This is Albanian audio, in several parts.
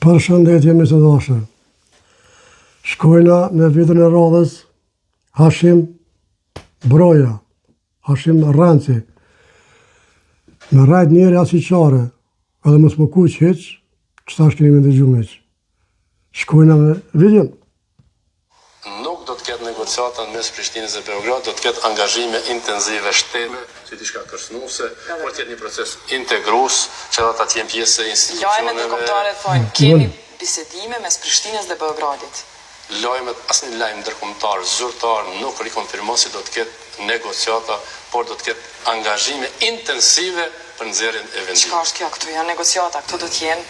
Përshëndetje mi të dashur. Shkojna në vitën e radhës Hashim Broja, Hashim Ranci, me rajt njeri asiqare, edhe mos më kuq hiq, qëta shkeni me ndëgju me që. Shkojna me vitën. Nuk do të ketë negociata në mes Prishtinës dhe Beogradit, do të ketë angazhime intenzive shtete, si diçka kërcënuese, por të jetë një proces integrues, që ata të jenë pjesë e institucioneve. Lajmet e kombëtare thonë kemi bisedime mes Prishtinës dhe Beogradit. Lajmet, asnjë lajm ndërkombëtar zyrtar nuk rikonfirmon se do të ketë negociata, por do të ketë angazhime intensive për nxjerrjen e vendimit. Çka është kjo? Këtu janë negociata, këtu do të jenë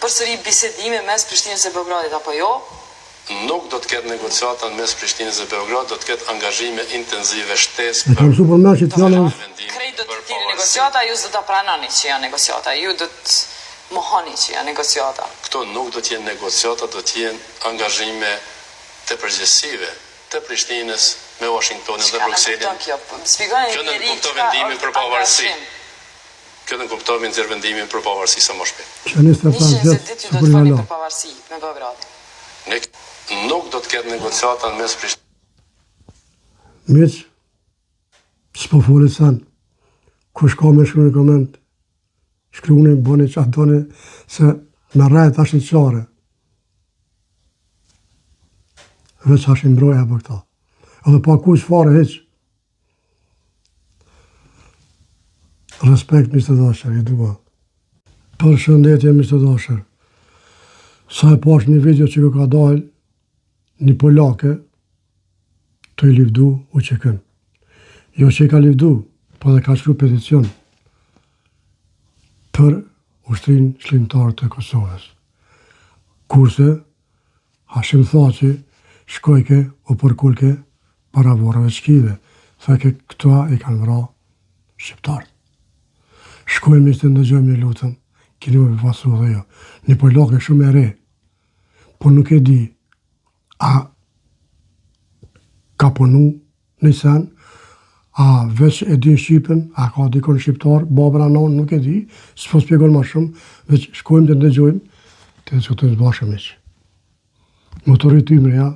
përsëri bisedime mes Prishtinës dhe Beogradit apo jo? Nuk do të ketë negociata në mes Prishtinës dhe Beogradit, do të ketë angazhime intensive shtesë. E kam super me që të fjallën. Krejt do të tillë negociata, ju s'do ta pranoni që janë negociata, ju do të mohoni që janë negociata. Këto nuk do të jenë negociata, do të jenë angazhime të përgjithësive të Prishtinës me Washingtonin dhe Brukselin. Kjo në kupton vendimin për pavarësi. Kjo në kupton vendimin për pavarësi sa më shpejt. Që 25 ditë ju do të fani për pavarësi me Beogradin. Nuk do të ketë negociata në mes Prishtinës. Miq, s'po folit san, kush ka me shkru në koment, shkruni, boni që atoni, se me rajt ashtë qare. Veç ashtë mbroja për këta. Edhe pa kush fare heq. Respekt, mi të dashër, i duha. Përshëndetje, mi të dashër. Sa e pash një video që ka dalë, një polake të i livdu u qekën. Jo që i ka livdu, po dhe ka shkru peticion për ushtrin shlimtar të Kosovës. Kurse, Hashim tha që shkojke o përkulke para vorave qkive, theke këta i kanë vra shqiptarët. Shkojme ishte ndëgjojmë një lutëm, kini më përfasu dhe jo. Një polake shumë e re, po nuk e di a ka punu në sen, a veç e di Shqipen, a ka dikon shqiptar, babra non, nuk e di, s'po spjegon ma shumë, veç shkojmë të ndëgjojmë, të diskutojmë zbashëm e që. Motorit imre, ja.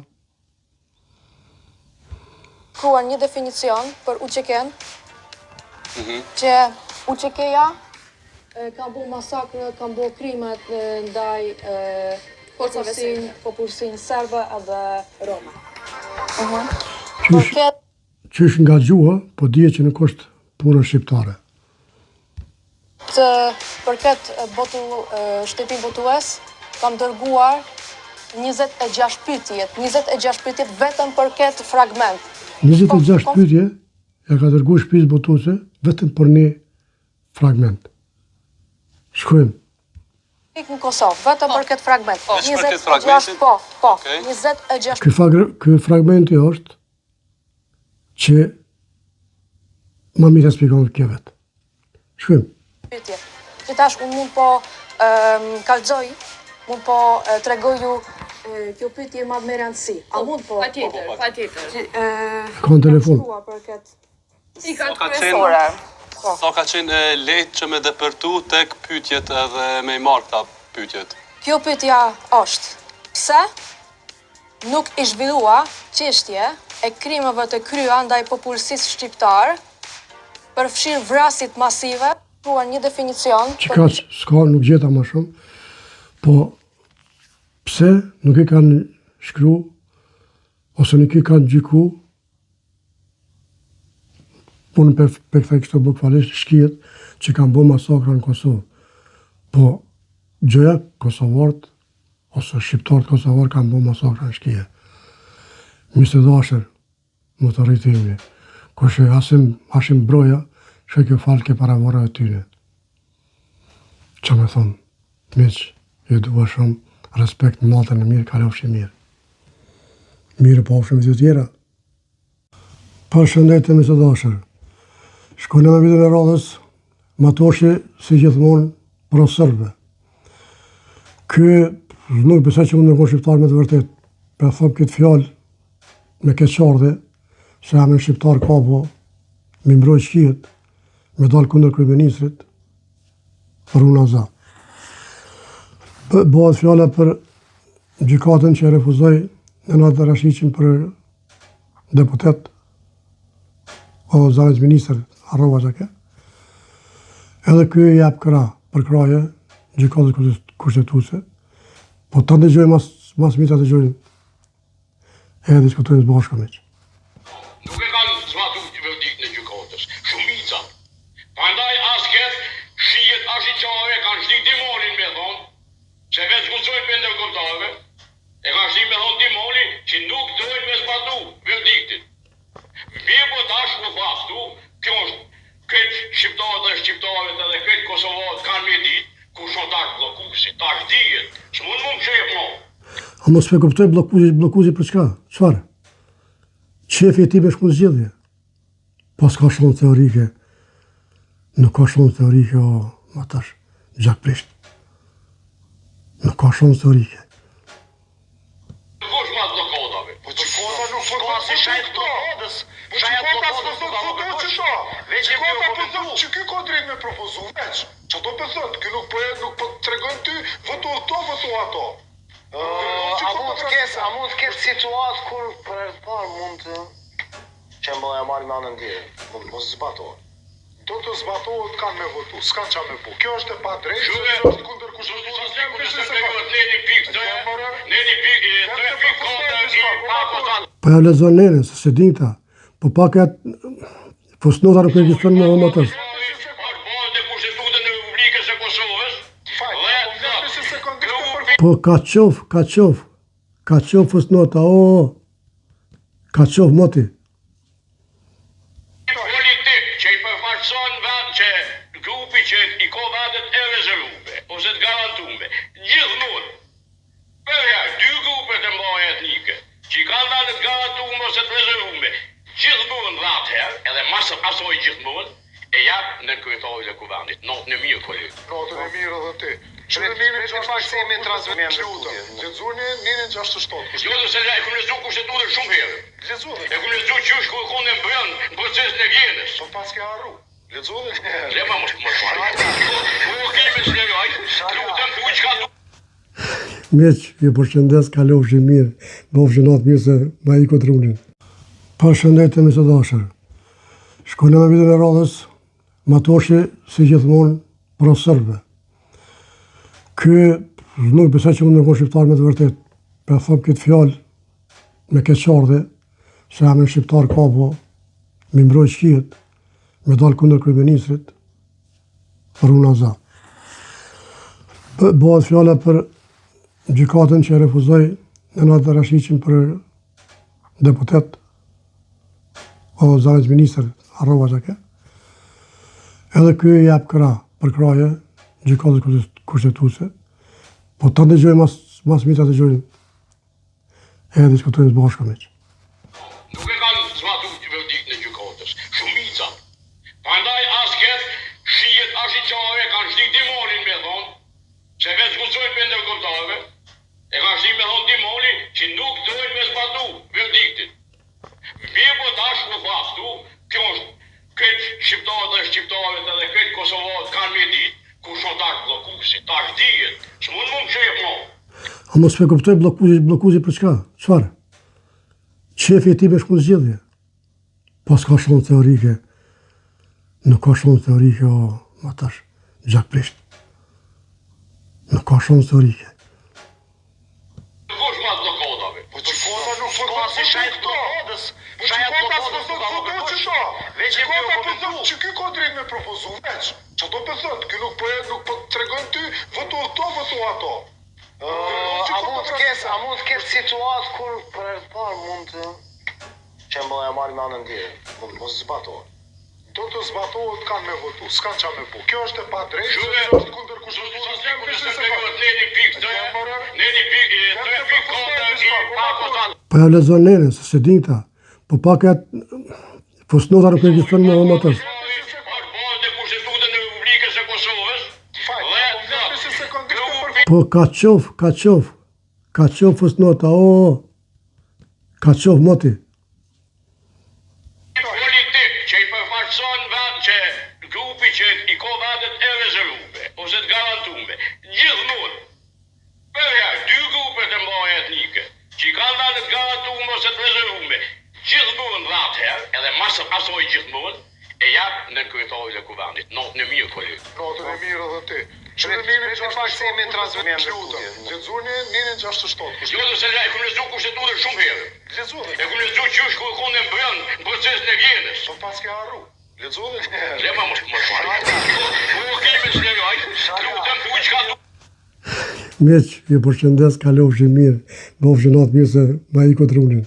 Kruan një definicion për UÇK-n, që UÇK-ja ka bu masakrë, ka bu krimet ndaj popullsinë serbe edhe roma. Qysh nga gjuha, po dije që nuk është punën shqiptare. Të përket shtetin botues, kam dërguar 26 pyetje vetëm përket fragment. 26 pyetje ja ka dërguar shtëpisë botuese vetëm për një fragment. Shkojmë. Në Kosovë, vetëm për këtë fragment. 26, po. 26. Ky fragmenti është që ma mirë e spikon kjo vetë. Shkojmë. Pyetje. Që tash unë mund po kalzoj, mund po tregoj ju kjo pyetje ma me rëndësi. A mund po? Patjetër. Ka në telefon. I ka të kryesore. Sa ka qenë lehtë që me depërtu tek pyetjet edhe me i marrë këta pyetjet? Kjo pyetja është, pse nuk i zhvillua çështje e krimeve të krya ndaj popullsisë shqiptar, përfshirë vrasit masive, kruan një definicion. Që ka s'ka nuk gjeta më shumë, po pse nuk i kanë shkru, ose nuk i kanë gjyku, punë për këta kështë bukfalisht shkijet që kanë bo masakra në Kosovë. Po, gjëja Kosovarët, ose shqiptarët Kosovarë kanë bo masakra në shkijet. Mishtë dashër, më të rritimi, kështë Hashim Broja, që kjo falë ke paravora e tyne. Që me thonë, miqë, ju duha shumë, respekt në natën e mirë, kalofshi mirë. Mirë po shumë të tjera. Përshëndetje mishtë dashër. Shkojnë me vitën e radhës, matoshi si gjithmonë pro-sërbë. Ky nuk besoj që mund me konë shqiptar me të vërtet, për thop këtë fjallë me këtë qardhe, se jam në shqiptar ka po, mi mbroj qkijet, me dalë kundër kryeministrit, Runa Za. Bëhet fjala për gjykatën që refuzoi Nenad Rashiqin për deputet o zamjenik ministër harrova çka. Edhe ky i jap krah për kraje gjykatës kushtetuese. Po ta dëgjojmë mas mita dëgjojmë. Edhe diskutojmë së bashku miq. Nuk e kanë zbatuar verdiktin e gjykatës. Shumica. Prandaj asket shihet ashiqare kanë shti Timolin me thonë, se vetë zgusojnë me ndërkombëtarëve. E kanë shti me thonë Timoli që nuk dojnë me zbatu verdiktin. Mirë po tash u thashtu, kjo është këtë shqiptarët dhe shqiptarët edhe këtë kosovarët kanë me ditë ku shon tash bllokuesi, tash dihet. S'mund më këshirë mo. A mos me kuptoj bllokuesi për çka? Çfarë? Qefi i tij me shku në zgjedhje. Pas ka shumë teorike. Nuk ka shumë teorike o matash gjakprisht. Nuk ka shumë teorike. Kush ma blokadave? Po gjykata nuk po ka si shajt blokadës. Shajt blokadës nuk ka më që veç e kjo po që ky ka drejt me propozu veç. Që do të thot, ky nuk po tregon ty voto këto, voto ato. A mund të ketë situatë kur për e parë mund të që më e marrë me anën tjetër, mund mos zbatohet. Do të zbatohet kanë me votu, s'kan qa me bu. Kjo është e pa drejtë, është kundër kushtetues. Po ja lexon nenën se dinta. Po pak e fusnota nuk ekziston më vonë atë. Po ka qof fusnota, ka qof moti. Politik që i përfaqëson vend që grupi që i ka vendet e rezervume, ose të garantume, gjithmonë, përja, dy grupet e mbaja etnike, që i kanë vendet garantume ose të rezervume, gjithmonë dhe atëherë, edhe masë asoj gjithmonë, e japë në kryetarin e kuvendit. Natën e mirë, kolegë. Natën e mirë edhe ti. Që në ninin 67, lexoni ninin 67. Jo se e kumë lezu kushtetutën shumë herë. Lexoni. E kumë lezu qysh ku konë në brënd në procesin e vjenës. Po pas ke harru. Lexoni. Lema mos fare. Po kemi që ne ai. Lutem ku çka du. Miq, ju përshëndes, kalofshi mirë, bëfshi natë mirë se ma i kotrunin. Përshëndetje me së dashur. Shkojnë me vitën e radhës, matoshi si gjithmonë profesorëve. Ky nuk besoj që mund të qenë shqiptar me të vërtet. Për thop këtë fjalë me keqardhje, se jam shqiptar ka po, mi mbroj shqiet, me dal kundër kryeministrit, Runaza. Bëhet fjala për gjykatën që refuzoi Nenad Rashiqin për deputet o zamjenik ministër harrova çka. Edhe ky i jap krah për kraje gjykatës kushtetuese. Po ta dëgjojmë mas mita dëgjojmë. Edhe diskutojmë së bashku miq. Nuk e kanë zbatuar verdiktin e gjykatës. Shumica. Prandaj asket shihet ashiqare kanë shti Timolin me thonë, se vetë zgusojnë me ndërkombëtarëve. E kanë shti me thonë Timoli që nuk dojnë me zbatu verdiktin. Mirë po tash u thashtu, kjo është këtë shqiptarët dhe shqiptarët edhe këtë kosovarët kanë me ditë ku shon tash bllokuesi, tash dihet. S'mund më këshirë mo. A mos me kuptoj bllokuesi për çka? Çfarë? Qefi i tij me shku në zgjedhje. Pas ka shumë teorike. Nuk ka shumë teorike o matash gjakprisht. Nuk ka shumë teorike. Kush ma blokadave? Po gjykata nuk po ka si shajt blokadës. Shajt blokadës nuk ka më që veç e kjo po që ky ka drejt me propozu veç. Që do të thot, ky nuk po tregon ty voto këto, voto ato. A mund të ketë situatë kur për e parë mund të që më e marrë me anën tjetër, mund mos zbatohet. Do të zbatohet kanë me votu, s'kan qa me bu. Kjo është e pa drejtë, është kundër kushtetues. Po ja lexon nenën se dinta. Po pak e fusnota nuk ekziston më vonë atë. Po ka qof fusnota, ka qof moti. Politik që i përfaqëson vend që grupi që i ka vendet e rezervume, ose të garantume, gjithmonë, lexoj gjithmonë e jap në kryetarin e kuvendit. Natën e mirë koleg. Natën e mirë edhe ti. Që në ninin 67, lexoni ninin 67. Jo do se e kam lexuar kushtetutën shumë herë. Lexoni. E kam lexuar qysh ku konë në brend në procesin e vjenës. Po pas ke harru. Lexoni. Le ma mos fare. Ku kemi shlejoj? Lutem ku çka Miq, ju përshëndes, kalofshi mirë, bëfshi natë mirë se ma i këtë runin.